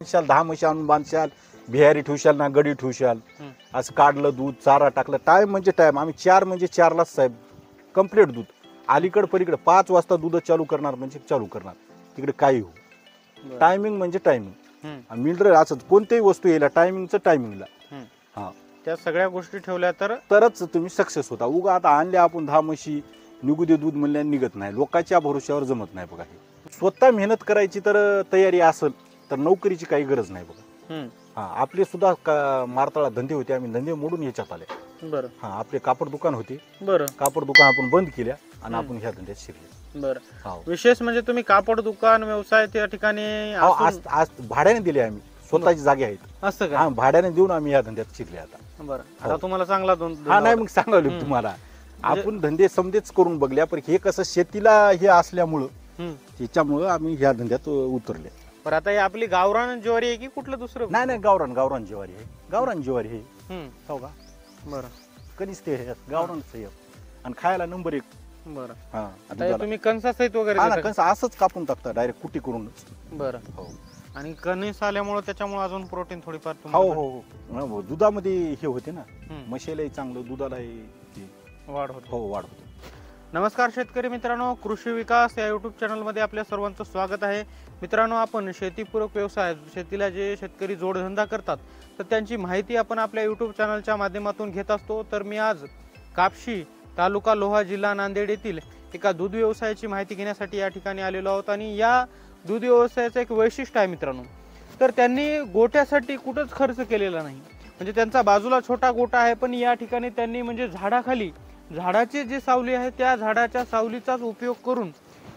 बांधशाल 10 म्हशी आणून बांधशाल, बिहारी ठेवशाल ना गडी ठेवशाल, असं काढलं दूध चारा टाकलं टाइम म्हणजे टाइम. आम्ही 4 म्हणजे 4लाच साहेब कंप्लीट दूध. अलीकडे पलीकडे 5 वाजता दूध चालू करणार म्हणजे चालू करणार, तिकडे काही हो. टायमिंग म्हणजे टायमिंग. मिल्डर असं कोणत्याही वस्तू यायला टायमिंगचं टायमिंगला. हा, त्या सगळ्या गोष्टी ठेवल्या तरच तुम्ही सक्सेस होता. उगा आता आणले आपण 10 म्हशी निघू दे दूध म्हणल्या निघत नाही. लोकांच्या भरोश्यावर जमत नाही बघा. हे स्वतः मेहनत करायची तर तयारी असेल तर नोकरीची काही गरज नाही बघा. हा, आपले सुद्धा मारताळा धंदे होते, आम्ही धंदे मोडून याच्यात आले. बरं. हा, आपले कापड दुकान होते. बरं. कापड दुकान आपण बंद केल्या आणि आपण ह्या धंद्यात शिरले. बरं. विशेष म्हणजे तुम्ही कापड दुकान व्यवसाय त्या ठिकाणी आज भाड्याने दिले आम्ही. स्वतःची जागे आहेत असं का? हा, भाड्याने देऊन आम्ही या धंद्यात शिरले आता. बरं. आता तुम्हाला चांगला हा नाही मग सांगावलं तुम्हाला. आपण धंदे समजेच करून बघल्या, पण हे कसं शेतीला हे असल्यामुळं त्याच्यामुळं आम्ही ह्या धंद्यात उतरले. पण आता ही आपली गावरान ज्वारी आहे की कुठलं दुसरं? नाही गावरान ज्वारी आहे. गावरान ज्वारी आहे. हो का? बरं. कधीच ते गावरानच आहे आणि खायला नंबर 1. बरं. हा, आता तुम्ही कणसा सहित वगैरे हा ना, कणस असंच कापून टाकता डायरेक्ट कुटी करूनच. बरं. हो. आणि कणीस आल्यामुळे त्याच्यामुळे अजून प्रोटीन थोडीफार हो, दुधामध्ये हे होते ना, म्हशीलाही चांगलं, दुधालाही वाढ होते. हो, वाढ होते. नमस्कार शेतकरी मित्रांनो, कृषी विकास या युट्यूब चॅनलमध्ये आपल्या सर्वांचं स्वागत आहे. मित्रांनो, आपण शेतीपूरक व्यवसाय, शेतीला जे शेतकरी जोडधंदा करतात तर त्यांची माहिती आपण आपल्या युट्यूब चॅनलच्या माध्यमातून घेत असतो. तर मी आज कापशी, तालुका लोहा, जिल्हा नांदेड येथील एका दूध व्यवसायाची माहिती घेण्यासाठी या ठिकाणी आलेलो आहोत. आणि या दूध व्यवसायाचं एक वैशिष्ट्य आहे मित्रांनो, तर त्यांनी गोट्यासाठी कुठंच खर्च केलेला नाही. म्हणजे त्यांचा बाजूला छोटा गोटा आहे, पण या ठिकाणी त्यांनी म्हणजे झाडाखाली, झाडाची जी सावली आहे त्या झाडाच्या सावलीचाच उपयोग करून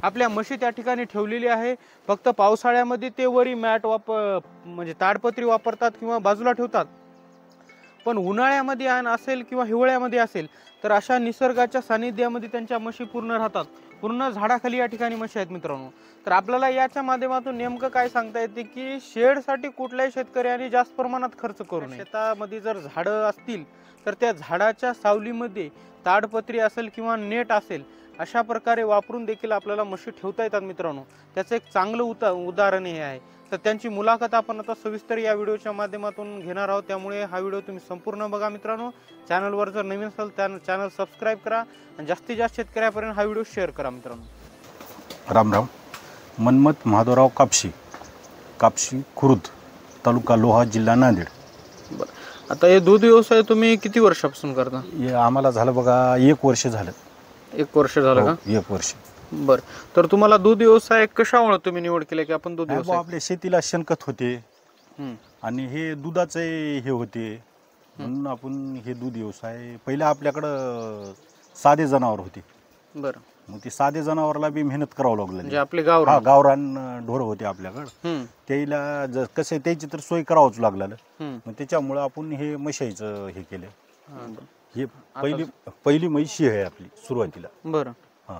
आपल्या म्हशी त्या ठिकाणी ठेवलेली आहे. फक्त पावसाळ्यामध्ये ते वरी मॅट म्हणजे ताडपत्री वापरतात किंवा बाजूला ठेवतात. पण उन्हाळ्यामध्ये असेल किंवा हिवाळ्यामध्ये असेल तर अशा निसर्गाच्या सानिध्यामध्ये त्यांच्या म्हशी पूर्ण राहतात. पूर्ण झाडाखाली या ठिकाणी म्हशी आहेत मित्रांनो. तर आपल्याला याच्या माध्यमातून नेमकं काय सांगता येते की शेडसाठी कुठल्याही शेतकऱ्यांनी जास्त प्रमाणात खर्च करू नये. शेतामध्ये जर झाडं असतील तर त्या झाडाच्या सावलीमध्ये ताडपत्री असेल किंवा नेट असेल अशा प्रकारे वापरून देखील आपल्याला म्हशी ठेवता येतात मित्रांनो. त्याचं एक चांगलं उदाहरण हे आहे. तर त्यांची मुलाखत आपण आता सविस्तर या व्हिडिओच्या माध्यमातून घेणार आहोत, त्यामुळे हा व्हिडिओ तुम्ही संपूर्ण बघा मित्रांनो. चॅनलवर जर नवीन असाल तर चॅनल सबस्क्राईब करा आणि जास्तीत जास्त शेतकऱ्यापर्यंत हा व्हिडिओ शेअर करा मित्रांनो. राम राम. मनमत माधवराव कापशी खुर्द, तालुका लोहा, जिल्हा नांदेड. बरं. आता हे दूध व्यवसाय तुम्ही किती वर्षापासून करता? हे आम्हाला झालं बघा 1 वर्ष झालं. 1 वर्ष झालं का? 1 वर्ष. बरं. तर तुम्हाला दूध व्यवसाय कशामुळे तुम्ही निवड केली की आपण दूध व्यवसाय? आपल्या शेतीला शेणखत होते आणि हे दुधाचे हे होते म्हणून आपण हे दूध व्यवसाय. पहिला आपल्याकडं साधे जनावर होते. बरं. मग ते साधे जनावरला बी मेहनत करावं लागलं. म्हणजे आपले गावरान ढोर होते आपल्याकडं. त्याला कसं त्याची तर सोय करावंच लागलं. मग त्याच्यामुळं आपण हे म्हशीचं हे केलं. हे पहिली म्हशी आहे आपली सुरुवातीला. बरं. हा,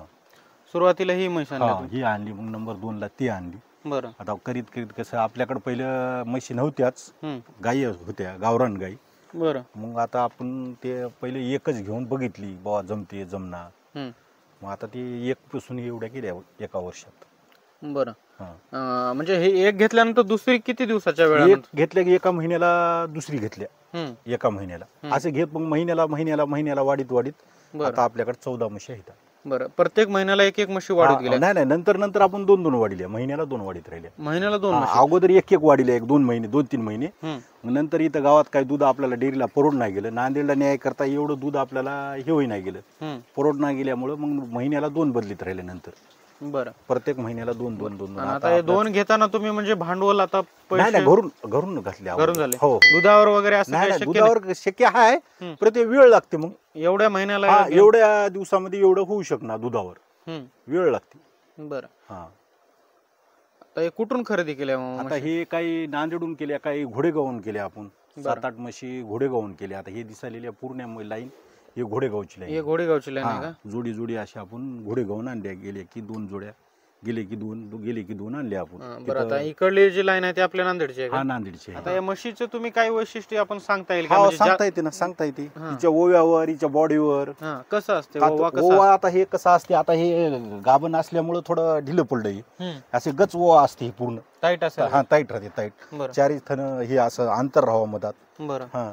सुरुवातीला ही म्हैस ही आणली, मग नंबर 2ला ती आणली. बरं. आता करीत कसं आपल्याकडे पहिलं म्हशी नव्हत्याच, गायी होत्या, गावरान गाई. बरं. मग आता आपण ते पहिले एकच घेऊन बघितली, बाबा जमते जमणार. मग आता ती 1 पासून एवढ्या केल्या 1 वर्षात. बरं. म्हणजे हे एक घेतल्यानंतर दुसरी किती दिवसाच्या वेळात घेतल्या की 1 महिन्याला दुसरी घेतल्या. 1 महिन्याला असे घेत मग महिन्याला वाढीत आता आपल्याकडे 14 म्हशी आहेत. बरं. प्रत्येक महिन्याला एक म्हशी वाढत गेल्या? नाही नंतर आपण 2 वाढिल्या. महिन्याला 2 वाढीत राहिल्या. महिन्याला 2? अगोदर 1 वाढिल्या, 2 महिने 2-3 महिने. नंतर इथं गावात काही दूध आपल्याला डेअरीला परवड नाही गेलं. नांदेडला न्याय करता एवढं दूध आपल्याला हे होई नाही गेलं, परवड नाही गेल्यामुळं मग महिन्याला 2 बदलीत राहिले नंतर. बरं. प्रत्येक महिन्याला 2. आता हे 2 घेताना तुम्ही म्हणजे भांडवल आता नाही घरून घातले. घरून झाले? हो. दुधावर वगैरे असं नाही दुधावर शक्य आहे, प्रत्येक वेळ लागते. मग एवढ्या महिन्याला एवढ्या दिवसामध्ये एवढं होऊ शकणार, दुधावर वेळ लागते. बरं. हा. आता हे कुठून खरेदी केल्या? आता हे काही नांदेडून केल्या, काही घोडेगावून केल्या. आपण 7-8 म्हशी घोडेगावून केल्या. आता हे दिसालेल्या पूर्ण लाईन हे घोडेगावची लाईन. हे घोडेगावची लाईन आहे का? जोडी अशी आपण घोडेगावून आणल्या गेल्या की 2 जोड्या गेले की दोन आणले आपण. बरं, आता इकडली जी लाईन आहे ती आपल्या नांदेडची आहे हा का? नांदेडचे आता या म्हशीचं तुम्ही काय वैशिष्ट्य आपण सांगता येईल का? हा म्हणजे सांगता येते ना, सांगता येते. हा. हिच्या ओव्यावर, हिच्या बॉडीवर. कसं असते ओवा कसं ओवा आता हे कसं असते, आता हे गाभण असल्यामुळे थोडं ढिलं पडलंय. असतं? असे गच ओवा असते हे पूर्ण. टाईट असेल. हा टाईट राहते, टाईट. बरं चारी थन हे असं अंतर राहावं मधात. बरं. हा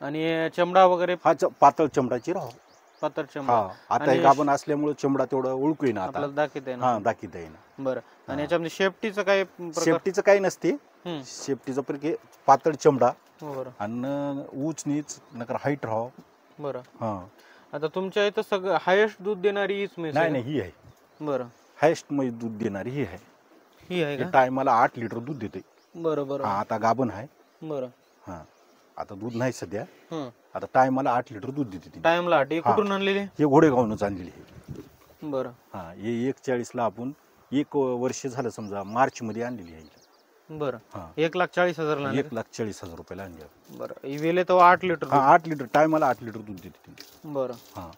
आणि चमडा वगैरे हा पातळ चमडाची राहावं. पातळ चमडा हा आता हे गाभण असल्यामुळे चमडा तेवढा ओळखू ना आता. आपल्याला दाखवता आहे ना. हा दाखवता येईना. बरं. आणि याच्यामध्ये शेफ्टीचं काय प्रकार? शेफ्टीचं काही नसते. हम्म. शेफ्टीचं पण हे पातळ चमडा बरं आणि ऊच नीच नकर हाईट राहावं. बरं. हा आता तुमच्या इथं सगळं हायेस्ट दूध देणारी हीच म्हैस आहे नाही का? नाही, ही आहे बरं. हायस्ट मध्ये दूध देणारी ही आहे. ही आहे का? टायमाला 8 लिटर दूध देते. बरं बरं. हा आता गाभण आहे. बरं. हा आता दूध नाही सध्या. हं. आता टायमाला 8 लिटर दूध देते ती. टाइमला अटी हा. कुठून आणलेली? हे घोडेगावनच आणलेली आहे. बरं हा हे 140 ला आपण 1 वर्ष झालं समजा मार्च मध्ये आणलेली आहे. बरं. हा 1,40,000 ला आणली? 1,40,000 रुपयाला आणली. बरं. ही वेले तर 8 लिटर हा 8 लिटर टायमाला 8 लिटर दूध देते ती. दूध. बरं. हा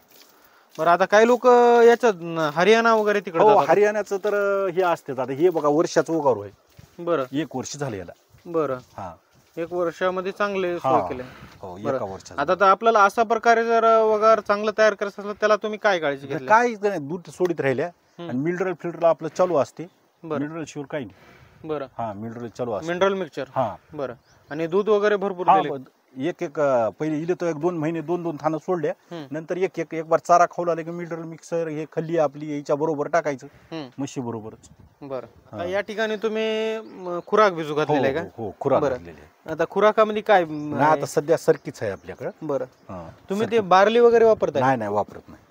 बरं, आता काही लोक याच्यात हरियाणा वगैरे तिकडे हो जातात. हरियाणाचं तर हे असते. आता हे बघा वर्षाचं उगारू आहे. बरं 1 वर्ष झालं याला. बरं. हा 1 वर्षामध्ये चांगले हा. सोय केले. हो बरं. एका वर्षात. आता तर आपल्याला अशा प्रकारे जर वगैरे चांगलं तयार करायचं असलं त्याला तुम्ही काय काळजी घेतली? काय नाही, दूध सोडित राहिल्या आणि मिनरल फिल्टर आपलं चालू असते. बरं. मिनरल शिवर काही नाही. बरं. हा मिनरल चालू असते. Mineral mixture. हा बरं. आणि दूध वगैरे भरपूर हा दिले? एक पहिले इले तो 1-2 महिने 2-2 थानं सोडल्या. हम्म. नंतर एक बार चारा खाऊ लागले की मिनरल मिक्सर हे खल्ली आपली याच्या बरोबर टाकायचं हं. म्हशी बरोबरच. बरं. हा. आता या ठिकाणी तुम्ही खुराक भिजू घातलेला आहे का? हो खुराक बरं. घातलेली आहे. आता खुराकामध्ये काय नाही आता सध्या सरकीच आहे आपल्याकडे. बरं. हा, तुम्ही सरकी. ते बार्ली वगैरे वापरताय? नाही नाही वापरत नाही.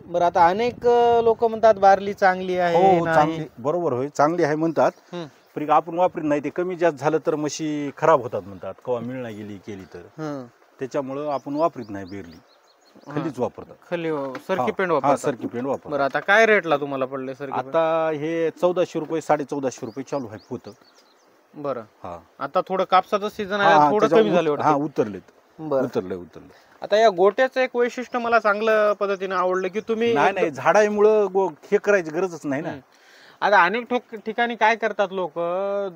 बरं. आता अनेक लोक म्हणतात बार्ली चांगली आहे, हो नाही. चांगली बरोबर होय चांगली आहे म्हणतात. हं. पण आपण वापरत नाही. ते कमी जास्त झालं तर म्हशी खराब होतात म्हणतात. कवा मिळणार गेली केली तर हं. त्याच्यामुळं आपण वापरत नाही बेरली. खल्लीच वापरतात. खाली सरकी पेंड हा वापरतात. सरकी पेंड वापर. बरं. आता काय रेटला तुम्हाला पडले सरकी पेंड? आता हे 1400 रुपये 1450 रुपये चालू आहे पोत. बरं. हा आता थोडं कापसाचं सीझन हा, आहे, थोडं त्याच्यावर कमी झाले हा वाटतं. उतरलेत. बरं. उतरले. आता या गोट्याचं एक वैशिष्ट्य मला चांगलं पद्धतीने आवडलं की तुम्ही नाही झाडामुळं हे करायची गरजच नाही ना. हं. आता अनेक ठिकाणी काय करतात लोक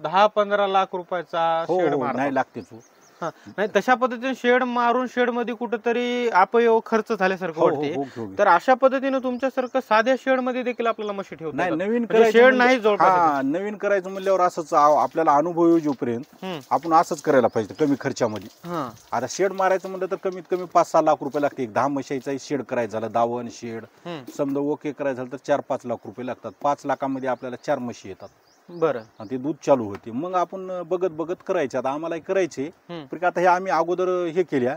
10-15 लाख रुपयाचा हो शेड हो मारतात. नाही लागतेच हो. हा. नाही तशा पद्धतीने शेड मारून शेड मध्ये कुठेतरी अपयोग खर्च झाल्यासारखं हो, वाटते. हो. तर अशा पद्धतीने तुमच्यासारखं साध्या शेड मध्ये देखील आपल्याला म्हशी ठेवता नाही येतात. नवीन म्हणजे करायचं शेड म्हणलं- नाही जवळपास हा नवीन करायचं म्हणल्यावर असंच आपल्याला अनुभव येऊपर्यंत हं. आपण असंच करायला पाहिजे कमी खर्चामध्ये. हा. आता शेड मारायचं म्हणलं तर कमीत कमी 5-6 लाख रुपये लागते. 10 म्हशीचा शेड करायचं झालं दावण शेड हं. समजा ओके करायचं झालं तर 4-5 लाख रुपये लागतात. 5 लाखामध्ये आपल्याला 4 म्हशी येतात बरं. आणि ते दूध चालू होते. मग आपण बघत करायचे. आता आम्हाला करायचे हं. पण आता हे आम्ही अगोदर हे केल्या.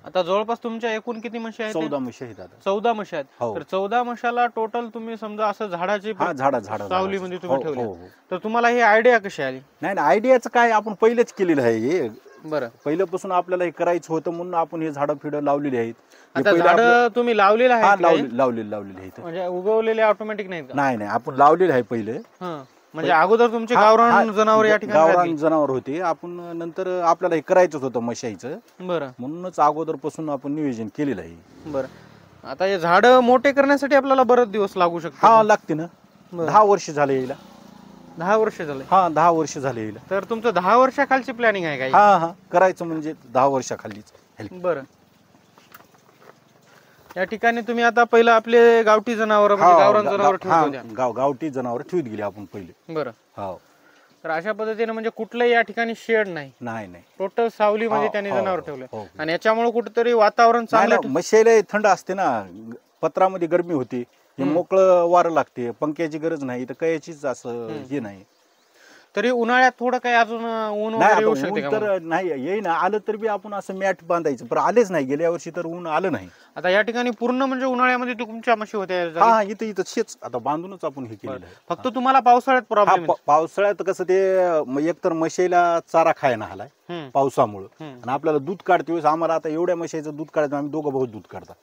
आता जवळपास तुमच्या एकूण किती म्हशी आहेत? 14 म्हशी आहेत आता. 14 म्हशी आहेत. हो. तर 14 म्हशाला टोटल तुम्ही समजा असं झाडाची हा झाडा सावलीमध्ये तुम्ही हो, ठेवले. हो, हो. तर तुम्हाला ही आयडिया कशी आली? नाही आयडियाचं काय आपण पहिलेच केलेलं आहे हे. बरं. पहिल्यापासून आपल्याला हे करायचं होतं म्हणून आपण हे झाडं फिडं लावलेली आहेत. हे आता पहिलं झाड तुम्ही लावलेलं हा आहे की काय? लावलेली आहेत. म्हणजे उगवलेले ऑटोमॅटिक नाहीत का? नाही आपण लावलेले आहे पहिले. हं. म्हणजे अगोदर तुमचे गावरान जनावर या ठिकाणी गावरान राहतील. जनावर होते. आपण नंतर आपल्याला हे करायचंच होतं म्हशाईचं बरं म्हणूनच अगोदरपासून आपण नियोजन केलेलं आहे. बरं. आता हे झाड मोठे करण्यासाठी आपल्याला बरेच दिवस लागू शकतात. हा लागते ना. बरं. 10 वर्ष झाले यायला. 10 वर्ष झाले. हा 10 वर्ष झाले यायला. तर तुमचं 10 वर्षाखालची प्लॅनिंग आहे का? हा करायचं म्हणजे 10 वर्षाखालीच. बरं. या ठिकाणी तुम्ही आता पहिलं आपले गावठी जनावर म्हणजे गावरान जनावर ठेवत होत्या. गावठी जनावर ठेवत गेली आपण पहिले. बरं. हो तर अशा पद्धतीने म्हणजे कुठलंही या ठिकाणी शेड नाही, नाही टोटल सावलीमध्ये हो, त्यांनी हो, जनावर हो, ठेवले. हो. आणि याच्यामुळे कुठेतरी वातावरण चांगलं म्हशीला थंड असते ना. पत्रामध्ये गरमी होते. हे मोकळं वारं लागते. पंख्याची गरज नाही तर कयाचीच असं हे नाही. तरी उन्हाळ्यात थोडं काही अजून ऊन नाही वगैरे येऊ आता शकते ऊन का तर मग? नाही येईना. आलं तर बी आपण असं मॅट बांधायचं पण आलेच नाही. गेल्या वर्षी तर ऊन आलं नाही. आता या ठिकाणी पूर्ण म्हणजे उन्हाळ्यामध्ये तुमच्या म्हशी होत्या जागी? हा इथं शेच आता बांधूनच आपण हे केलेलं आहे. फक्त तुम्हाला पावसाळ्यात प्रॉब्लेम पावसाळ्यात कसं ते एकतर म्हशीला चारा खायला आलाय पावसामुळं आणि आपल्याला दूध काढते वेळेस आम्हाला आता एवढ्या म्हशीचं दूध काढायचं. आम्ही दोघं भाऊ दूध काढतात.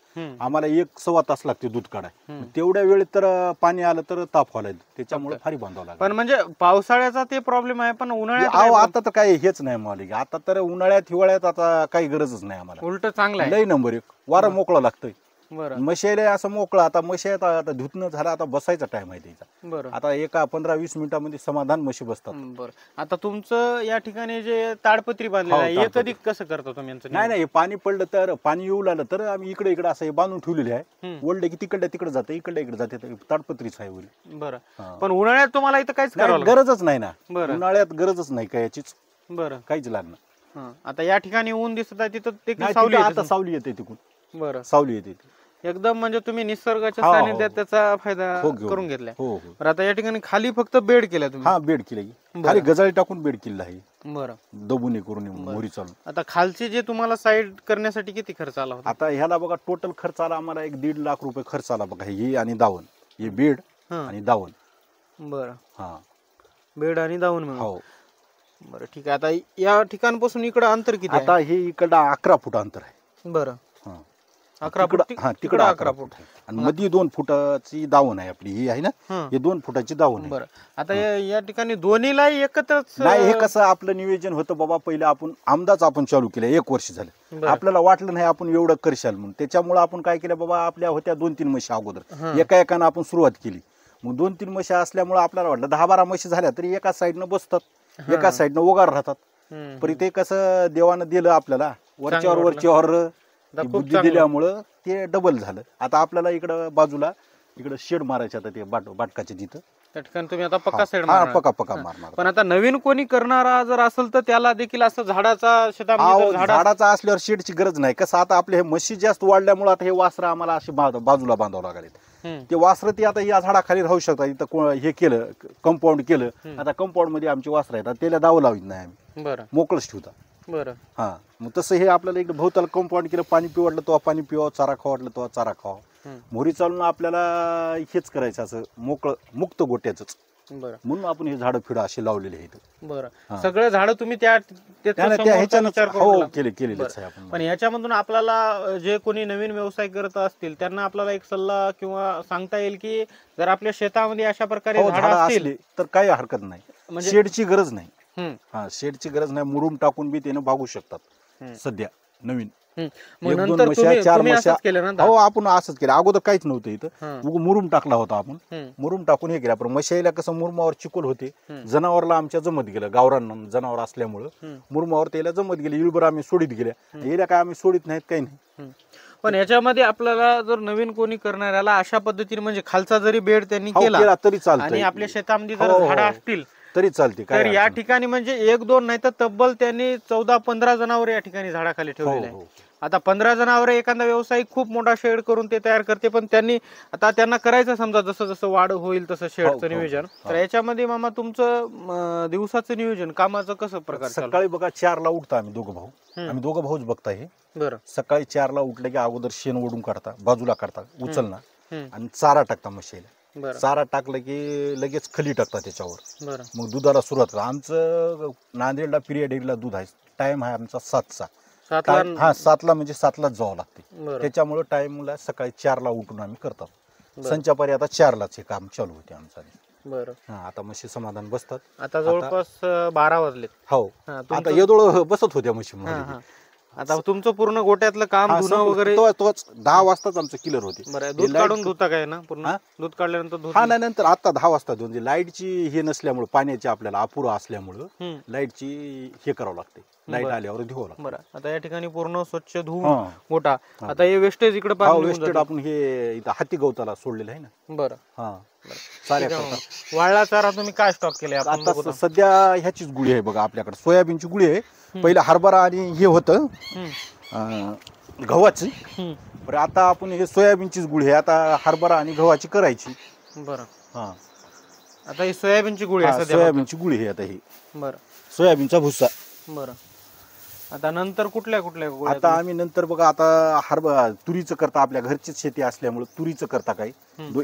आम्हाला 1-1.25 तास लागते दूध काढाय. तेवढ्या वेळेत तर पाणी आलं तर ताप व्हायला त्याच्यामुळे फारी बांधावं लागतं. पण म्हणजे पावसाळ्याचा ते प्रॉब्लेम आहे पण उन्हाळ्यात आता तर काही हेच नाही मालिक. आता तर उन्हाळ्यात हिवाळ्यात आता काही गरजच नाही आम्हाला. उलट चांगलं आहे. लई नंबर 1 वारं मोकळं लागतंय. बरं मशायला असं मोकळं. आता मशाय आता धुतणं झालं, आता बसायचा टाइम आहे त्याचा. बरं आता एका 15-20 मिनिटामध्ये समाधान म्हशी बसतात. बरं. आता तुमचं या ठिकाणी जे ताडपत्री बांधलेलं हो, आहे हे ताडपत्री. कधी कसं करता तुम्ही यांचं नाही नाही, पाणी पडलं तर, पाणी येऊ लागलं तर आम्ही इकडे इकडे असं हे बांधून ठेवलेले आहे. हम्म. ओढले की तिकडल्या तिकडे जाते, इकडल्या इकडे जाते, ताडपत्रीच आहे वरी. बरं. हा. पण उन्हाळ्यात तुम्हाला इथं काहीच करावं नाही, लागतं? गरजच नाही ना. बरं. उन्हाळ्यात गरजच नाही काय याचीच, बरं. काहीच लागणार हा. आता या ठिकाणी ऊन दिसत आहे तिथं देखील नाही. सावली तिथं येते आता सावली येते तिकून, बरं. सावली येते ती. एकदम म्हणजे तुम्ही निसर्गाच्या हो, हो, सानिध्यात हो. त्याचा फायदा हो, घेऊ. करून घेतलाय. हो हो. बरं, आता या ठिकाणी खाली फक्त बेड केला तुम्ही? हा, बेड केलं की. बरं. खाली गजाळी टाकून बेड केलेला आहे, बरं. दबुनी करून मोरी चालून. आता खालची जे तुम्हाला साईड करण्यासाठी किती खर्च आला होता? आता ह्याला बघा टोटल खर्च आला आम्हाला 1-1.5 लाख रुपये खर्च आला बघा. ही आणि दावण, हे बेड हा. आणि दावण. बरं. हा बेड आणि दावून मिळून. हो. बरं, ठीक आहे. आता या ठिकाणपासून इकडं अंतर किती आहे? आता हे इकडं 11 फूट अंतर आहे. बरं. हा. 11 फूट हा, तिकडं 11 फूट आहे. आणि मध्ये 2 फुटाची दावण आहे आपली, ही आहे ना, हा. हे 2 फुटाची दावण आहे. बरं. आता या ठिकाणी दोन्हीला एकत्रच नाही, हे कसं आपलं नियोजन होतं बाबा, पहिलं आपण आमदाच आपण चालू केलं 1 वर्ष झालं. बरं. आपल्याला वाटलं नाही आपण एवढं करशाल म्हणून, त्याच्यामुळे आपण काय केलं बाबा, आपल्या होत्या 2-3 म्हशी हा. अगोदर, एका एकानं आपण सुरुवात केली. मग 2-3 म्हशी असल्यामुळे आपल्याला वाटलं 10-12 म्हशी झाल्या तरी एका साईडनं बसतात, हा. एका साईडनं उगार राहतात. हम्म. पण ते कसं देवानं दिलं आपल्याला, वरच्यावर वाटलं. वरच्यावर आता ती खूप बुद्धी चांगलं. दिल्यामुळं ते डबल झालं. आता आपल्याला इकडं बाजूला इकडं शेड मारायचे, आता ते बाटकाच्या तिथं. त्या ठिकाणी तुम्ही आता पक्का साईड हा, मारणार. पक्का हा. मारणार. पण आता नवीन कोणी करणारा जर असेल तर त्याला देखील असं झाडाचा शेतामध्ये जर झाडं- झाडाचा असल्यावर शेडची गरज नाही. कसं आता आपले हे म्हशी जास्त वाढल्यामुळे आता हे वासरं आम्हाला अशी बाजूला बांधावं लागले. हम्म. ते वासरं ते आता या झाडाखाली राहू शकतात. इथं हे केलं, कंपाऊंड केलं. हम्म. आता कंपाऊंड मध्ये आमची वासरं आहेत, आता त्याला दावं लावित नाही आम्ही, बरं. मोकळच ठेवता. बरं. हा, मग तसं हे आपल्याला इकडे भोवताला कंपाऊंड केलं. पाणी पिवडलं तेव्हा पाणी पिवावं, चारा खावा वाटलं तेव्हा चारा खावा. हम्म. मोरी चालून आपल्याला हेच करायचं, असं मुक्त गोट्याच. बरं. म्हणून आपण हे झाडं फिडं असे लावलेले आहेत. बरं. हा. सगळं झाडं तुम्ही त्याचा समोरचा ह्याच्यानं विचार करून हो लावला. केलेलंच आहे पण आपण. याच्यामधून आपल्याला जे कोणी नवीन व्यवसाय करत असतील त्यांना आपल्याला एक सल्ला किंवा सांगता येईल की जर आपल्या शेतामध्ये अशा प्रकारे हो, झाडं झाडं असतील असली तर काही हरकत नाही. म्हणजे- शेडची गरज नाही. हम्म. हा, शेडची गरज नाही. मुरुम टाकून बी त्यानं भागू शकतात. हम्म. सध्या नवीन हम्म. मग 1-2 नंतर म्हशी, तुम्ही 4 तुम्ही म्हशी. असंच केलं ना? हो, आपण असंच केलं. अगोदर काहीच नव्हतं इथं. हं. उगा मुरुम टाकला होता आपण. हम्म. मुरुम टाकून हे केलं. पण म्हशीला कसं मुरुमावर चिकोल होते, हम्म. जनावरला आमच्या जमत गेलं. गावरान जनावर असल्यामुळं हम्म. मुरुमावर त्याला जमत गेले. इळबर आम्ही सोडीत गेल्या. याला काय आम्ही सोडित नाहीत, काही नाही. हम्म. पण याच्यामध्ये आपल्याला जर नवीन कोणी करणाऱ्याला अशा पद्धतीने म्हणजे खालचा जरी बेड त्यांनी हो, केला केला तरी आणि चालतंय. आपल्या शेतामध्ये हो, जर हो. झाडं असतील तरी चालते. तर काय या अडचण ठिकाणी म्हणजे 1-2 नाही तर तब्बल त्यांनी 14-15 जनावर या ठिकाणी झाडाखाली नाही. ठेवलेले हो, आहे. हो. आता 15 जनावर एखादा व्यावसायिक खूप मोठा शेड करून ते तयार करते, पण त्यांनी आता त्यांना करायचं समजा जसं जसं वाढ होईल तसं हो, शेडचं हो. नियोजन. तर हो. याच्यामध्ये मामा तुमचं दिवसाचं नियोजन कामाचं कसं प्रकार चालू? सकाळी बघा 4ला उठता आम्ही दोघं भाऊ. हम्म. आम्ही दोघं भाऊच बघता हे. बरं. सकाळी 4ला उठलं की अगोदर शेण ओढून काढता, बाजूला काढता, उचलणार हम्म. आणि चारा टाकता म्हशीला. बरं. चारा टाकलं की लगेच खली टाकता त्याच्यावर. बरं. मग दुधाला सुरुवात करा. आमचं नांदेडला पिरियडला दूध आहे. टाइम आहे आमचा 7चा. 7ला. हा, 7ला म्हणजे 7लाच जावं लागते. बरं. त्याच्यामुळे टाइमला सकाळी 4ला उठून आम्ही करतो. बरं. संचापारी आता 4लाच हे काम चालू होते आमचं. बरं. हा, आता म्हशी समाधान बसतात. आता जवळपास 12 वाजलेत. हो, हा, आता तुमचं- येदोळ बसत होत्या म्हशी हा, मध्ये. हा. आता तुमचं पूर्ण गोट्यातलं काम धुणं वगैरे. तोच 10 वाजताच आमचं क्लिअर होते. बरं. दूध लाईट- काढून धुता काय ना पूर्ण? हा? दूध काढल्यानंतर धुत हा, नाही, नंतर आता 10 वाजता म्हणजे लाईटची हे नसल्यामुळे, पाण्याची आपल्याला अपुरा असल्यामुळं हम्म. लाईटची हे करावं लागते. लाईट बरं. आल्यावर धुवावं लागतं. बरं. आता या ठिकाणी पूर्ण स्वच्छ धुवून हा. गोटा. हा. आता हे वेस्टेज इकडे हा, पाणी वेस्टेड आपण हे इथं हाती गवताला सोडलेलं आहे ना. बरं. हा, ठीक चालेल. आहे मामा. वाळला चारा तुम्ही काय स्टॉक केले आपण बघू आता तर. सध्या ह्याचीच गुळी आहे बघा आपल्याकडे. सोयाबीनची गुळी आहे. पहिला हरभरा आणि हे होतं गव्हाची. हम्म. बरं, आता आपण हे सोयाबीनचीच गुळी आहे. आता हरभरा आणि गव्हाची करायची. बरं. हा, आता ही सोयाबीनची गुळी आहे सध्या. सोयाबीनची गुळी आहे आता ही. बरं. सोयाबीनचा भुस्सा. बरं. आता नंतर कुठल्या गुळ्या आता आम्ही नंतर बघा, आता तुरीचं करता, आपल्या घरचीच शेती असल्यामुळे तुरीचं करता काही.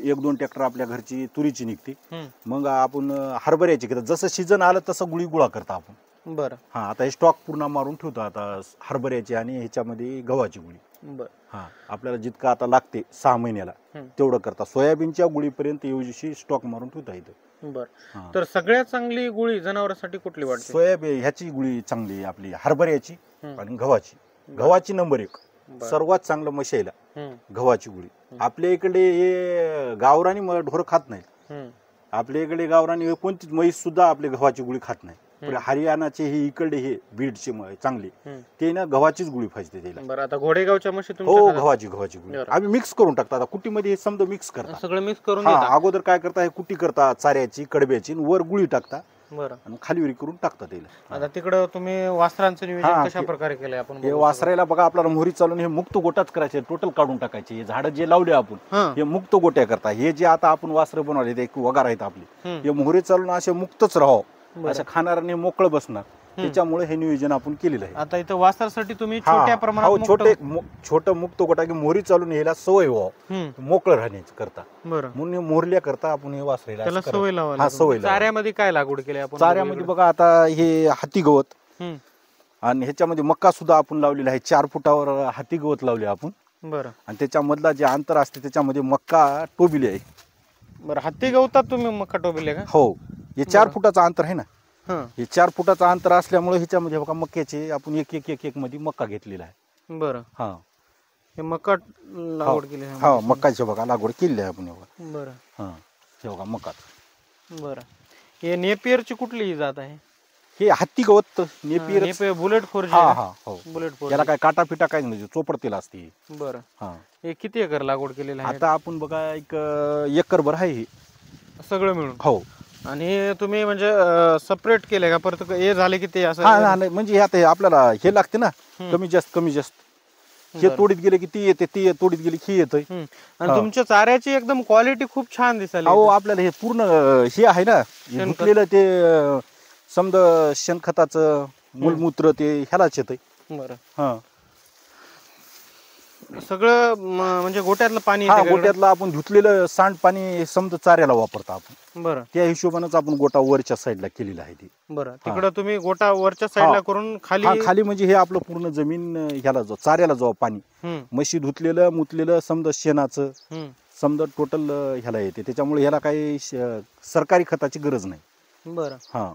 1-2 ट्रॅक्टर आपल्या घरची तुरीची निघते. हम्म. मग आपण हरभऱ्याची करता. जसं सीझन आलं तसं गुळी गोळा करता आपण. बरं. हा, आता हे स्टॉक पूर्ण मारून ठेवतो आता हरभऱ्याची आणि ह्याच्यामध्ये गव्हाची गुळी. बरं. हा, आपल्याला जितकं आता लागते 6 महिन्याला तेवढं करता. सोयाबीनच्या गुळीपर्यंत एवढीशी स्टॉक मारून ठेवता इथं. बरं. हा. तर सगळ्यात चांगली गुळी जनावरांसाठी कुठली वाटते? सोयाबीन ह्याची गुळी चांगली, आपली हरभऱ्याची हम्म. आणि गव्हाची. गव्हाची नंबर 1. बरं. सर्वात चांगलं म्हशीला हम्म, गव्हाची गुळी. आपल्या इकडे हे गावरानी ढोर खात नाहीत. हम्म, आपल्या इकडे गावरानी कोणतीच म्हैस सुद्धा आपली गव्हाची गुळी खात नाही. पण हरियाणाचे हे इकडे हे बीडचे चांगले हम्म. ते ना गव्हाचीच गुळी पाहिजे त्याला. बरं आता घोडेगावच्या म्हशी हो तुमच्या घरात गव्हाची गुळी बरं. आम्ही मिक्स करून टाकतो. आता कुटीमध्ये हे समजा मिक्स करता. सगळं मिक्स करून हा देता अगोदर काय करता हे कुटी करता चाऱ्याची कडब्याची आणि वर गुळी टाकता बरं. आणि खाली विरी करून टाकता त्याला. आता तिकडं तुम्ही वासरांचं नियोजन हा, कशा प्रकारे केलंय आपण हे बघू वासरायला बघा आपल्याला मोहरी चालून हे मुक्त गोटाच करायचे टोटल काढून टाकायचे. हे झाडं जे लावले आपण हा. हे मुक्त गोट्या करता. हे जे आता आपण वासरं बनवले ते एक वगार आहेत आपले हम्म. हे मोहरी चालून असे मुक्तच राहावं बरं. अशा खाणाऱ्याने मोकळं बसणार. त्याच्यामुळे हे नियोजन आपण केलेलं आहे. आता इथं वासरासाठी तुम्ही हा, छोट्या हो, प्रमाणात छोटं मुक्त गोटा की मोहरी चालून यायला सवय व्हावं हम्म, मोकळं राहण्याची करता बरं म्हणून मोहरल्या करता आपण हे वासरेला त्याला असं सवय करायचं. लावायला हा, तुम्ही. सवय लावायला. चाऱ्यामध्ये काय लागवड केली आपण चाऱ्यामध्ये बघा आता हे हाती गवत हम्म, आणि ह्याच्यामध्ये मक्का सुद्धा आपण लावलेला आहे. 4 फुटावर हाती गवत लावले आपण बरं आणि त्याच्यामधला जे अंतर असते त्याच्यामध्ये मक्का टोबिले आहे. बरं हत्ती गवतात तुम्ही मका टोबिले का हो हे 4 बरं. फुटाचं अंतर आहे ना. हा हे 4 फुटाचं अंतर असल्यामुळे ह्याच्यामध्ये बघा मक्याचे आपण एक मध्ये मक्का घेतलेला आहे. बरं हा हे मका लागवड केली आहे. हा मक्काची बघा लागवड केलेली आहे आपण बघा. बरं हा हे बघा मका. बरं हे नेपियरची कुठली जात आहे हे हत्ती गवत नेपियर. नेपियर बुलेट फोर हा हा हो बुलेट फोर याला काय काटा पिटा काय नाही चोपडतेला असते. बरं हा हे किती एकर लागवड केलेलं आहे आता आपण बघा एक एकरभर आहे हे. सगळं मिळून हो आणि हे तुम्ही म्हणजे सेपरेट केले का परत हे झाले की ते असं हा नाही म्हणजे हे आता हे आपल्याला हे लागते ना कमी जास्त हे बरं. तोडीत गेले की ती येते ती तोडीत गेली की येतंय. हम्म. आणि तुमच्या चाऱ्याची एकदम क्वालिटी खूप छान दिसायला अहो आपल्याला हे पूर्ण हे आहे ना हे धुतलेलं ते समजा शेणखताचं मूलमूत्र ते ह्यालाच येतंय. बरं हा सगळं म्हणजे गोट्यातलं पाणी हा येतं का गोट्यातलं आपण धुतलेलं सांड पाणी समजा चाऱ्याला वापरतो आपण. इकडं? बरं त्या हिशोबानेच आपण गोटा वरच्या साईडला केलेला आहे ती. बरं तिकडं तुम्ही गोटा वरच्या साईडला करून खाली हा खाली म्हणजे हे आपलं पूर्ण जमीन ह्याला जाऊ चाऱ्याला जाऊ पाणी हम्म, म्हशी धुतलेलं मुतलेलं समजा शेणाचं हम्म. समजा टोटल ह्याला येते. त्याच्यामुळे ह्याला काही सरकारी खताची गरज नाही. बरं हा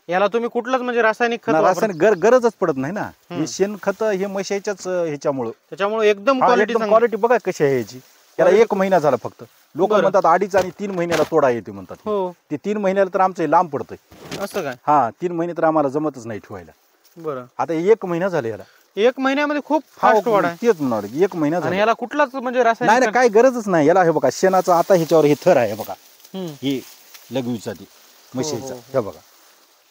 याला तुम्ही कुठलंच म्हणजे रासायनिक खत वापरत रासायनिक गरजच पडत नाही ना. हे शेणखत हे म्हशीच्याच ह्याच्यामुळं त्याच्यामुळे एकदम क्वालिटी क्वालिटी बघा कशी आहे याची. याला 1 महिना झाला फक्त. लोक बरं. म्हणतात 2.5 आणि 3 महिन्याला तोडा येते म्हणतात. हो ते 3 महिन्याला तर आमचं हे लांब पडतंय. असं काय हा 3 महिने तर आम्हाला जमतच नाही ठेवायला. बरं आता 1 महिना झाला याला. 1 महिन्यामध्ये खूप फास्ट वाढ आहे तेच म्हणणार 1 महिना आणि झाला. याला कुठलाच म्हणजे नाही रासायनिक नाही काय गरजच नाही याला. हे बघा शेणाचं आता ह्याच्यावर हे थर आहे बघा हम्म, हे लघवीचा ते म्हशीचा. हो. हे बघा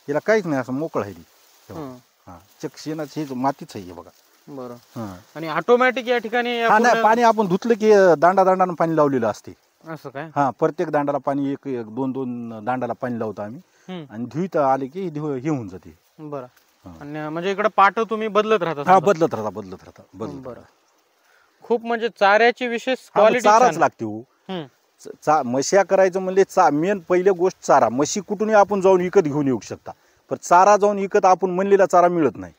याला काहीच नाही असं मोकळं आहे ती. हे बघा. हम्म. हा चक शेणाचं हे मातीच आहे हे बघा. बरं हा आणि ऑटोमॅटिक या ठिकाणी या हा नाही पूर्ण- पाणी आपण धुतलं की दांडानं पाणी लावलेलं असते. असं काय हा प्रत्येक दांडाला पाणी एक दोन दांडाला पाणी लावतो आम्ही हम्म, आणि धुईत आले की हे होऊन जाते. बरं हा. आणि म्हणजे इकडे पाट तुम्ही बदलत राहता हा समजा? बदलत राहता बरं खूप म्हणजे चाऱ्याची विशेष हा, क्वालिटी चाराच लागते हो. म्हश्या करायचं म्हणजे मेन पहिली गोष्ट चारा. म्हशी कुठूनही आपण जाऊन विकत घेऊन येऊ शकता पण चारा जाऊन विकत आपण म्हणलेला चारा मिळत नाही.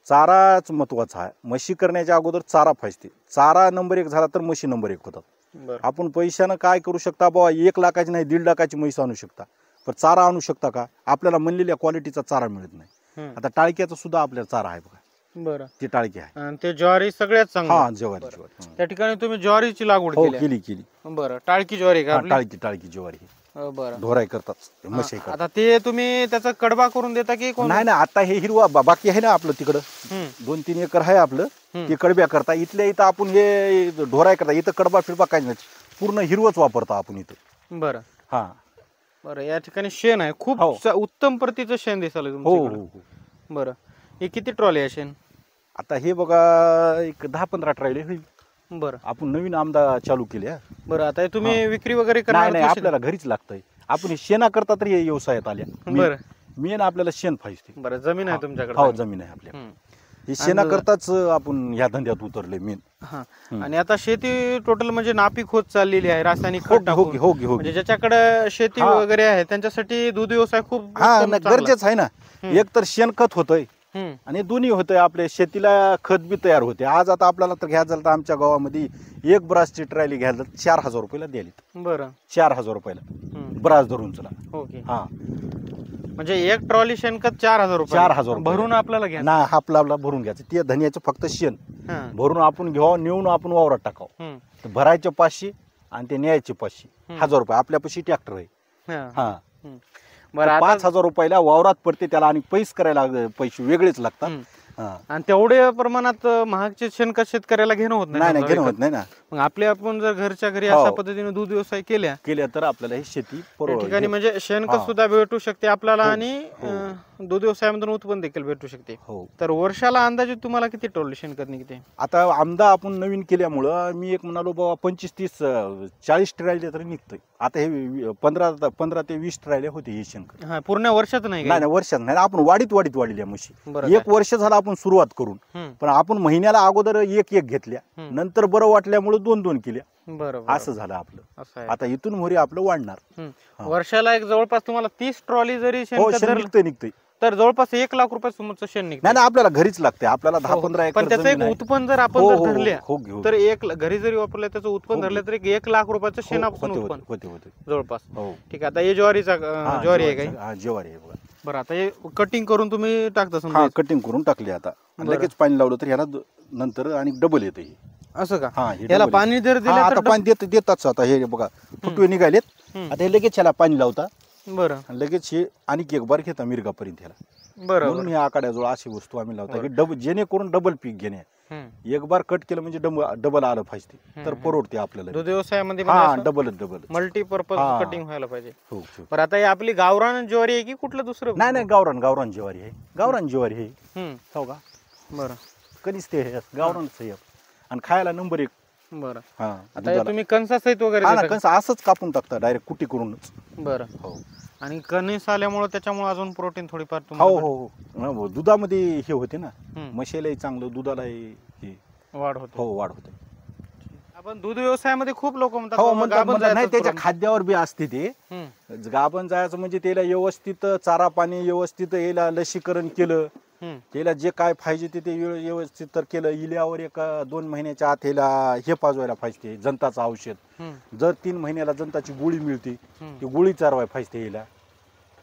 चाराच महत्वाचा आहे. म्हशी करण्याच्या अगोदर चारा पाहिजे. चारा नंबर 1 झाला तर म्हशी नंबर 1 होतात. बरं आपण पैशानं काय करू शकता बाबा 1 लाखाची नाही 1.5 लाखाची म्हैस आणू शकता पण चारा आणू शकता का? आपल्याला म्हणलेल्या क्वालिटीचा चारा मिळत नाही. आता टाळक्याचा सुद्धा आपल्याला चारा आहे बघा. बरं ती टाळकी आहे. आणि ते ज्वारी सगळ्यात चांगलं हा ज्वारी. त्या ठिकाणी तुम्ही ज्वारीची लागवड हो केली केली. बरं टाळकी ज्वारी का हा, आपली? टाळकी ज्वारी बरं ढोराय करतात म्हशी करतात. आता ते तुम्ही त्याचा कडबा करून देता की कोण नाही आता हे हिरवा बाकी आहे ना आपलं तिकडं हम्म, 2-3 एकर आहे आपलं. ते कडब्या करता. इथल्या इथं आपण हे ढोराय करता. इथं कडबा फिरबा काही नाही पूर्ण हिरवच वापरतो आपण इथं. बरं हा बरं या ठिकाणी शेण आहे खूप हो. उत्तम प्रतीचं शेण दिसायला हो तुमच्या हो इकडं. हो. बरं हे किती ट्रॉली आहे शेण? आता हे बघा एक 10-15 ट्रायले होईल. बरं आपण नवीन आमदा चालू केले. बरं आता हे तुम्ही विक्री वगैरे नाही करणार की आपल्याला घरीच लागतंय. आपण हे शेणा करता तरी हे व्यवसायात आल्या. बरं मेन आपल्याला शेण पाहिजे. बरं जमीन आहे तुमच्याकडे हो चांगली. जमीन आहे आपल्या. हम्म. हे शेणा करताच आपण ह्या धंद्यात उतरले मेन. हा आणि आता शेती टोटल म्हणजे नापीक होत चाललेली आहे रासायनिक खत टाकून. हो म्हणजे ज्याच्याकडे शेती वगैरे आहे त्यांच्यासाठी दूध व्यवसाय खूप हा उत्तम चांगला. गरजेच आहे ना. एक तर शेणखत होतंय हम्म, आणि दोन्ही होतंय. आपल्या शेतीला खत बी तयार होते. आज आता आपल्याला तर घ्यायचं झालं तर आमच्या गावामध्ये 1 ब्रासची ट्रायली घ्यायला 4000 रुपयाला द्याली. बरं 4000 रुपयाला हम्म, ब्रास धरून चला. ओके हा म्हणजे एक ट्रॉली शेणखत 4,000 रुपये 4,000 रुपये. भरून आपल्याला घ्या. ना आपला भरून घ्यायचं ते धनियाचं फक्त शेण भरून आपण घ्यावं नेऊन आपण वावरात टाकावं. तर भरायचे 500 आणि ते न्यायचे 500. 1,000 रुपये आपल्यापाशी ट्रॅक्टर आहे. हा बरं, आता 5,000 रुपयाला वावरात पडते त्याला आणि पैसे करायला पैसे वेगळेच लागतात. आणि तेवढ्या प्रमाणात महागचे शेणखत शेतकऱ्याला घेणं होत नाही नाही घेणं होत नाही ना. मग आपले आपण जर घरच्या घरी हो. अशा पद्धतीने दूध व्यवसाय केल्या तर आपल्याला ही शेती त्या ठिकाणी म्हणजे शेणखत सुद्धा भेटू शकते आपल्याला आणि दूध व्यवसायामधून उत्पन्न देखील भेटू शकते. हो. तर वर्षाला अंदाजे तुम्हाला किती टोल शेणखत निघते? आता आमदा आपण नवीन केल्यामुळं मी एक म्हणालो बाबा 25, 30, 40 ट्रायले तरी निघतंय. आता हे 15 ते 20 ट्रायले होते हे शेणखत. हा, पूर्ण वर्षात नाही नाही नाही वर्षात नाही. आपण वाढीत वाढलेल्या म्हशी. बरं, 1 वर्ष झालं आपण सुरुवात करून. पण आपण महिन्याला अगोदर एक घेतल्या नंतर बरं वाटल्यामुळे 2 केल्या. बरोबर, असं झालं आपलं. असं आहे. आता इथून मोरी आपलं वाढणार. वर्षाला एक जवळपास तुम्हाला 30 ट्रॉली जरी हो शेणखत शेण धरलं निघतंय. तर जवळपास 1 लाख रुपये समोरचं शेण निघतं. नाही नाही आपल्याला घरीच लागते. आपल्याला 10-15 एकर पण त्याचं जमीन एक आहे. उत्पन्न जर आपण हो, जर हो, हो, धरल्या हो, घेऊ. तर घरी जरी वापरलं त्याचं उत्पन्न धरलं तर 1 लाख रुपयाचं शेणापासून उत्पन्न होते जवळपास. हो. ठीक आहे. आता हे ज्वारीचा ज्वारी आहे काही? हा ज्वारी आहे बघा. बरं, आता हे कटिंग करून तुम्ही टाकता समजा. हा कटिंग करून टाकली आता. लगेच पाणी लावलं तर ह्याला नंतर आणि डबल येतं हे. असं का? हा हे याला double पाणी जर येतं. हा, दिलं आता तर पाणी देताच. आता हे बघा फुटवे निघालेत. आता हे लगेच ह्याला पाणी लावता बरं आणि लगेच हे आणि एक बार घेता मिरगापर्यंत ह्याला. बरं म्हणून हे आकाड्याजवळ अशी वस्तू आम्ही लावता की डबल जेणेकरून डबल पीक घेणे. एक बार कट केलं म्हणजे डबल आलं पाहिजे तर परवडते आपल्याला. दूध व्यवसायामध्ये हा डबल मल्टीपर्पज हा. कटिंग व्हायला पाहिजे. हो हो. बरं, आता ही आपली गावरान ज्वारी आहे की कुठलं दुसरं? नाही नाही गावरान ज्वारी आहे. गावरान ज्वारी आहे. हो का? बरं कधीच ते गावरानच आहे आणि खायला नंबर 1. बरं. हा आता हे तुम्ही कणसासहित वगैरे हा ना देता का? कसं असंच कापून टाकता डायरेक्ट कुटी करूनच. बरं. हो आणि कणीस आल्यामुळे त्याच्यामुळे अजून प्रोटीन थोडीफार हो तुम्हाला हो हो. दुधामध्ये हे होते ना हम्म. म्हशीलाही चांगलं दुधालाही हे वाढ होते. हो वाढ होते. आपण दूध व्यवसायामध्ये खूप लोक म्हणतात हो बाबा म्हणतात गाभण नाही जायचं त्याच्या पुरण. खाद्यावर बी असते ते. हम्म. गाभण जायचं म्हणजे त्याला व्यवस्थित चारा पाणी व्यवस्थित याला लसीकरण केलं. हम्म. त्याला जे काय पाहिजे ते व्यवस्थित तर केलं. इल्यावर 1-2 महिन्याच्या आत याला हे पाजवायला पाहिजे जंताचं औषध. हम्म. जर 3 महिन्याला जंताची गोळी मिळते हम्म. ती गोळी चारवाय पाहिजे याला.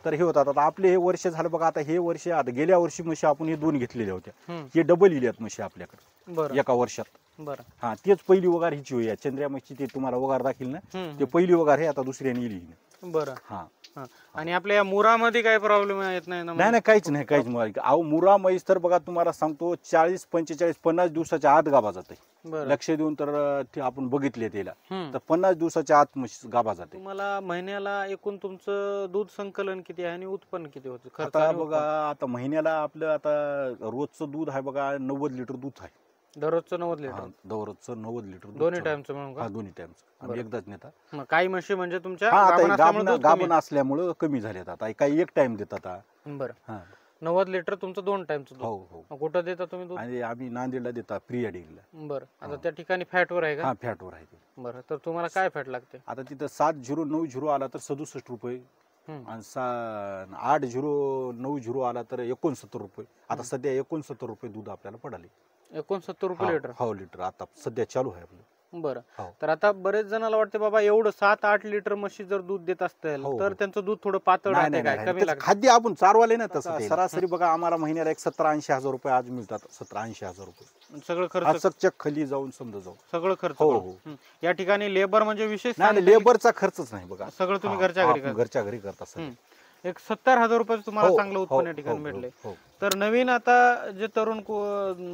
तर हे होतात. आता आपले हे वर्ष झालं बघा. आता हे वर्ष आता गेल्या वर्षी म्हशी आपण हे 2 घेतलेल्या होत्या. हम्म. हे डबल इल्यात म्हशी आपल्याकडे बरं एका वर्षात. बरं. हा तेच पहिली वगार हिची होई. चंद्र्या म्हशी ते तुम्हाला वगार दाखील ना हम्म. ते पहिली वगार आहे. आता दुसऱ्याने इली. बरं. हा हा. आणि आपल्या या मुरामध्ये काही प्रॉब्लेम येत नाही ना? नाही नाही काहीच नाही काहीच नाही. अहो मुरा म्हैस तर बघा तुम्हाला सांगतो 40, 45, 50 दिवसाच्या आत गाभा जाते. बरं. लक्ष देऊन तर ते आपण बघितले त्याला हम्म. तर 50 दिवसाच्या आत म्हशी गाभा जाते. तुम्हाला महिन्याला एकूण तुमचं दूध संकलन किती आहे आणि उत्पन्न किती होतं? खर्च आता आणि बघा आता महिन्याला आपलं आता रोजचं दूध आहे बघा 90 लिटर दूध आहे. उत्पन्न? दररोजचं 90 लिटर? दररोजचं 90 लिटर दूध दोन्ही चालू. टाइमचं म्हणून का? हा दोन्ही टाइमचं आम्ही बरं. एकदाच नेता. मग काही म्हशी म्हणजे तुमच्या हा गाभण आता असल्यामुळे दूध कमी गाभण असल्यामुळं कमी झालेत. आता काही एक टाइम देतात. आहे. बरं. हा 90 लिटर तुमचं 2 टाइमचं दूध. हो हो. मग कुठं देता तुम्ही दूध? आणि आम्ही नांदेडला देता प्रिया डेअरीला. बरं. आता हा. त्या ठिकाणी फॅटवर आहे का? हा फॅटवर आहे ते. बरं. तर तुम्हाला काय फॅट लागते? आता तिथं 7090 आला तर 67 रुपये हम्म. आणि 8090 आला तर 69 रुपये. आता सध्या 69 रुपये दूध आपल्याला पडाले. 69 रुपये लिटर? हो लिटर आता सध्या चालू आहे आपलं. बरं. हो. तर आता बरेच जणाला वाटते बाबा एवढं 7-8 लिटर म्हशी जर दूध देत असतील हो, तर हो. त्यांचं दूध थोडं पातळ नाही राहते नाही काय? नाही, कमी त्याचं लागते? खाद्य आपण चारवाले ना तसं सरासरी बघा आम्हाला महिन्याला 70-80 हजार रुपये आज मिळतात. 70-80 हजार रुपये सगळं खर्च चकचक खाली जाऊन समजा जाऊ. सगळं खर्च हो, करून. हो. हं. या ठिकाणी लेबर म्हणजे विशेष नाही सांगता लेबरचा खर्चच नाही बघा. सगळं तुम्ही हा, घरच्या घरी आपण करता. घरच्या घरी करता सगळं. हं. एक 70,000 रुपये तुम्हाला हो, चांगलं हो, उत्पन्न या हो, ठिकाणी हो, भेटले. हो. तर नवीन आता जे तरुण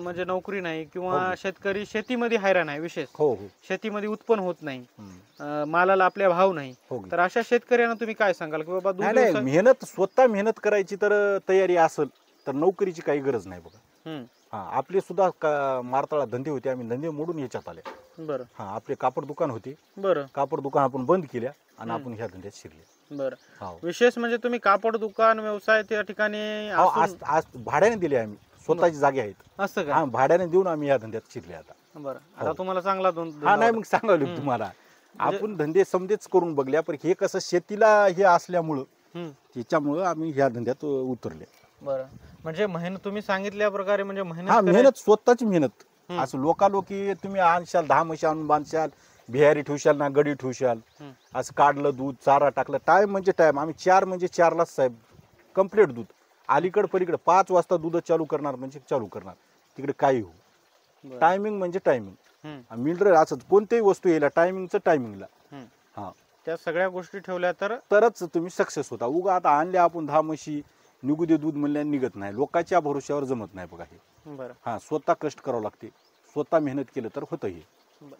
म्हणजे नोकरी नाही किंवा हो. शेतकरी शेतीमध्ये हैराण आहे विशेष हो हो. शेतीमध्ये उत्पन्न होत नाही, हम्म. मालाला आपल्या भाव नाही, हो. तर अशा शेतकऱ्यांना तुम्ही काय सांगाल की बाबा दूध नाही नाही व्यवसाय- मेहनत स्वतः मेहनत करायची तर तयारी असेल तर नोकरीची काही गरज नाही बघा. हं. हा आपले सुद्धा मारताळा धंदे होते. आम्ही धंदे मोडून याच्यात आले. बरं हा आपले कापड दुकान होते. बरं कापड दुकान आपण बंद केल्या आणि आपण ह्या धंद्यात शिरले. बरं. हो. विशेष म्हणजे तुम्ही कापड दुकान व्यवसाय त्या ठिकाणी हो, असून- आज भाड्याने दिले आम्ही. स्वतःची जागे आहेत. असं का? हा भाड्याने देऊन आम्ही या धंद्यात शिरले आता. बरं. आता हो. तुम्हाला चांगला हा नाही मग सांगावलं हम्म. तुम्हाला म्हणजे- आपण धंदे समजेच करून बघल्या पण हे कसं शेतीला हे असल्यामुळं हं. त्याच्यामुळं आम्ही ह्या धंद्यात उतरले. बरं. म्हणजे मेहनत तुम्ही सांगितल्या प्रकारे म्हणजे हा मेहनत करायची. मेहनत स्वतःची मेहनत. हम्म. असं लोकालोकी तुम्ही आणशाल 10 म्हशी आणून बांधशाल बिहारी ठेवशाल ना गडी ठेवशाल हम्म. असं काढलं दूध चारा टाकलं टाइम म्हणजे टाइम. आम्ही 4 म्हणजे 4लाच साहेब कम्प्लीट दूध. अलीकडे पलीकडे 5 वाजता दूध चालू करणार म्हणजे चालू करणार, तिकडे काही हो. बरं. टायमिंग म्हणजे टायमिंग. हम्म. मिनरल असं कोणत्याही वस्तू यायला टायमिंगचं टायमिंगला. हम्म. हा, त्या सगळ्या गोष्टी ठेवल्या तर तरच तुम्ही सक्सेस होता. उगा आता आणल्या आपण 10 म्हशी निघू दे दूध म्हणल्याने निघत नाही. लोकांच्या भरोश्यावर जमत नाही बघा हे. बरं हा, स्वतः कष्ट करावं लागते, स्वतः मेहनत केलं तर होतं हे. बरं.